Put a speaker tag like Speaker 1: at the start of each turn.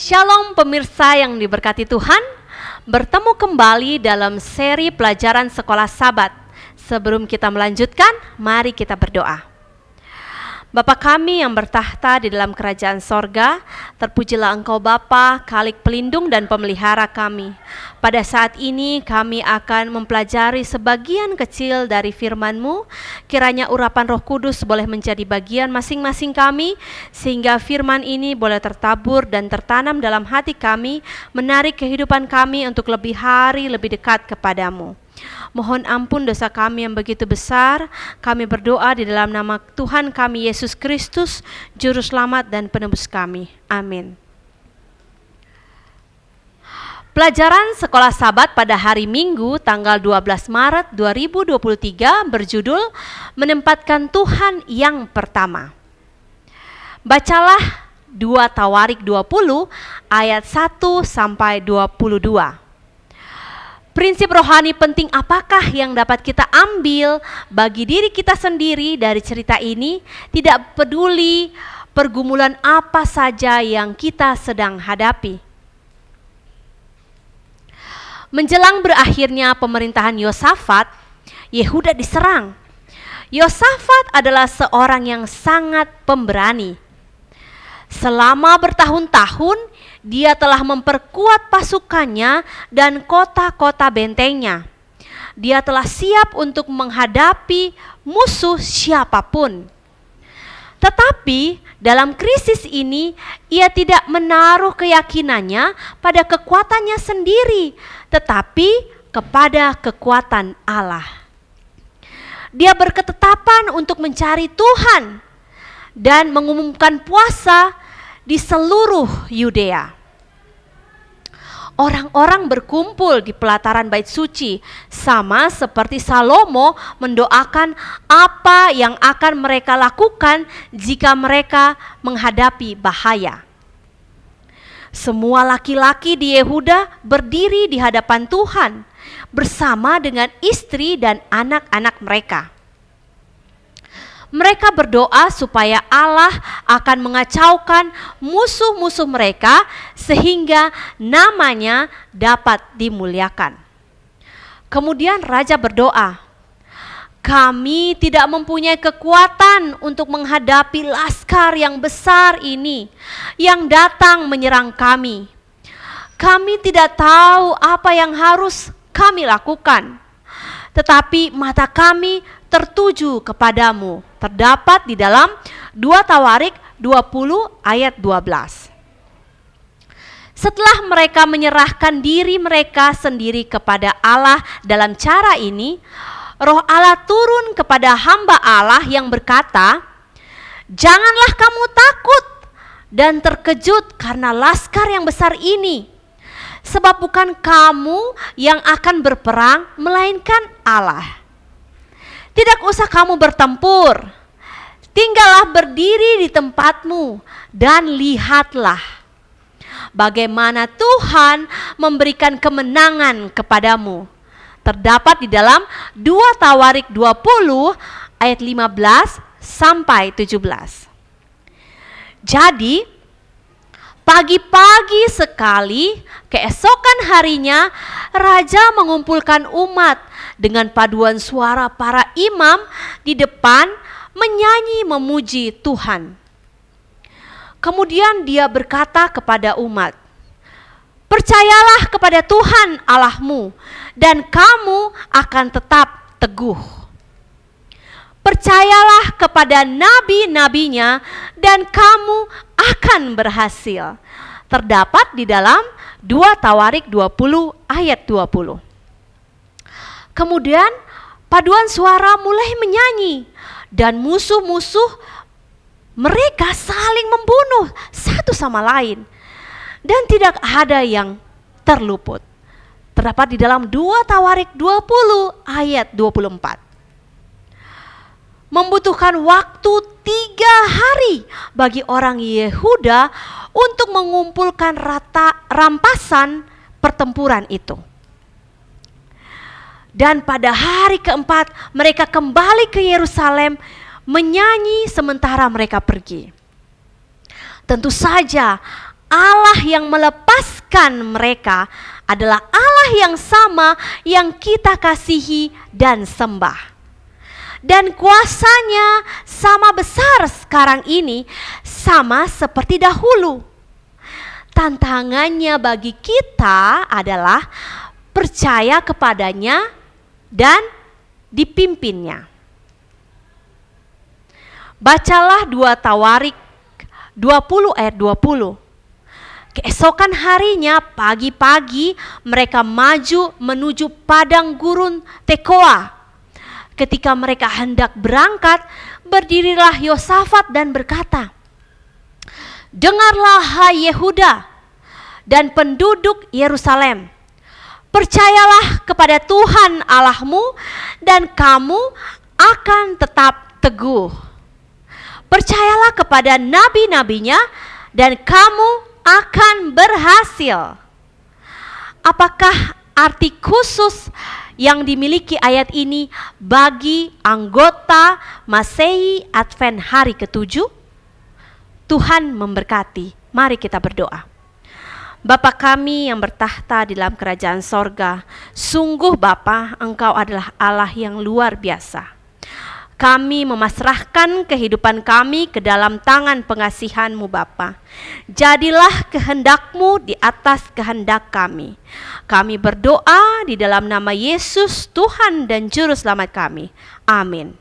Speaker 1: Shalom pemirsa yang diberkati Tuhan, bertemu kembali dalam seri pelajaran sekolah Sabat. Sebelum kita melanjutkan, mari kita berdoa. Bapa kami yang bertahta di dalam kerajaan sorga, terpujilah Engkau Bapa, Khalik pelindung dan pemelihara kami. Pada saat ini kami akan mempelajari sebagian kecil dari firman-Mu. Kiranya urapan Roh Kudus boleh menjadi bagian masing-masing kami, sehingga firman ini boleh tertabur dan tertanam dalam hati kami, menarik kehidupan kami untuk lebih hari lebih dekat kepadamu. Mohon ampun dosa kami yang begitu besar. Kami berdoa di dalam nama Tuhan kami Yesus Kristus, Juru Selamat dan Penebus kami. Amin. Pelajaran sekolah Sabat pada hari Minggu tanggal 12 Maret 2023 berjudul Menempatkan Tuhan yang Pertama. Bacalah 2 Tawarik 20 ayat 1 sampai 22. Prinsip rohani penting apakah yang dapat kita ambil bagi diri kita sendiri dari cerita ini? Tidak peduli pergumulan apa saja yang kita sedang hadapi. Menjelang berakhirnya pemerintahan Yosafat, Yehuda diserang. Yosafat adalah seorang yang sangat pemberani. Selama bertahun-tahun, dia telah memperkuat pasukannya dan kota-kota bentengnya. Dia telah siap untuk menghadapi musuh siapapun. Tetapi dalam krisis ini, ia tidak menaruh keyakinannya pada kekuatannya sendiri, tetapi kepada kekuatan Allah. Dia berketetapan untuk mencari Tuhan dan mengumumkan puasa di seluruh Yudea. Orang-orang berkumpul di pelataran bait suci, sama seperti Salomo mendoakan apa yang akan mereka lakukan jika mereka menghadapi bahaya. Semua laki-laki di Yehuda berdiri di hadapan Tuhan bersama dengan istri dan anak-anak mereka. Mereka berdoa supaya Allah akan mengacaukan musuh-musuh mereka sehingga namanya dapat dimuliakan. Kemudian raja berdoa, "Kami tidak mempunyai kekuatan untuk menghadapi laskar yang besar ini yang datang menyerang kami. Kami tidak tahu apa yang harus kami lakukan. Tetapi mata kami tertuju kepadamu." Terdapat di dalam 2 Tawarik 20 ayat 12. Setelah mereka menyerahkan diri mereka sendiri kepada Allah dalam cara ini, Roh Allah turun kepada hamba Allah yang berkata, "Janganlah kamu takut dan terkejut karena laskar yang besar ini, sebab bukan kamu yang akan berperang, melainkan Allah. Tidak usah kamu bertempur, tinggallah berdiri di tempatmu dan lihatlah bagaimana Tuhan memberikan kemenangan kepadamu." Terdapat di dalam 2 Tawarik 20 ayat 15 sampai 17. Jadi, pagi-pagi sekali keesokan harinya raja mengumpulkan umat dengan paduan suara para imam di depan menyanyi memuji Tuhan. Kemudian dia berkata kepada umat, "Percayalah kepada Tuhan Allahmu dan kamu akan tetap teguh. Percayalah kepada nabi-nabinya dan kamu akan berhasil." Terdapat di dalam 2 Tawarik 20 ayat 20. Kemudian paduan suara mulai menyanyi dan musuh-musuh mereka saling membunuh satu sama lain dan tidak ada yang terluput. Terdapat di dalam 2 Tawarik 20 ayat 24. Membutuhkan waktu 3 hari bagi orang Yehuda untuk mengumpulkan rampasan pertempuran itu. Dan pada hari keempat mereka kembali ke Yerusalem menyanyi sementara mereka pergi. Tentu saja Allah yang melepaskan mereka adalah Allah yang sama yang kita kasihi dan sembah. Dan kuasanya sama besar sekarang ini, sama seperti dahulu. Tantangannya bagi kita adalah percaya kepadanya dan dipimpinnya. Bacalah 2 Tawarik 20 ayat 20. Keesokan harinya pagi-pagi mereka maju menuju padang gurun Tekoa. Ketika mereka hendak berangkat, berdirilah Yosafat dan berkata, "Dengarlah hai Yehuda dan penduduk Yerusalem, percayalah kepada Tuhan Allahmu dan kamu akan tetap teguh. Percayalah kepada nabi-nabinya dan kamu akan berhasil." Apakah arti khusus yang dimiliki ayat ini bagi anggota Masehi Advent hari ke-7? Tuhan memberkati. Mari kita berdoa. Bapa kami yang bertahta di dalam kerajaan sorga, sungguh Bapa, Engkau adalah Allah yang luar biasa. Kami memasrahkan kehidupan kami ke dalam tangan pengasihan-Mu Bapa. Jadilah kehendak-Mu di atas kehendak kami. Kami berdoa di dalam nama Yesus, Tuhan dan Juru Selamat kami. Amin.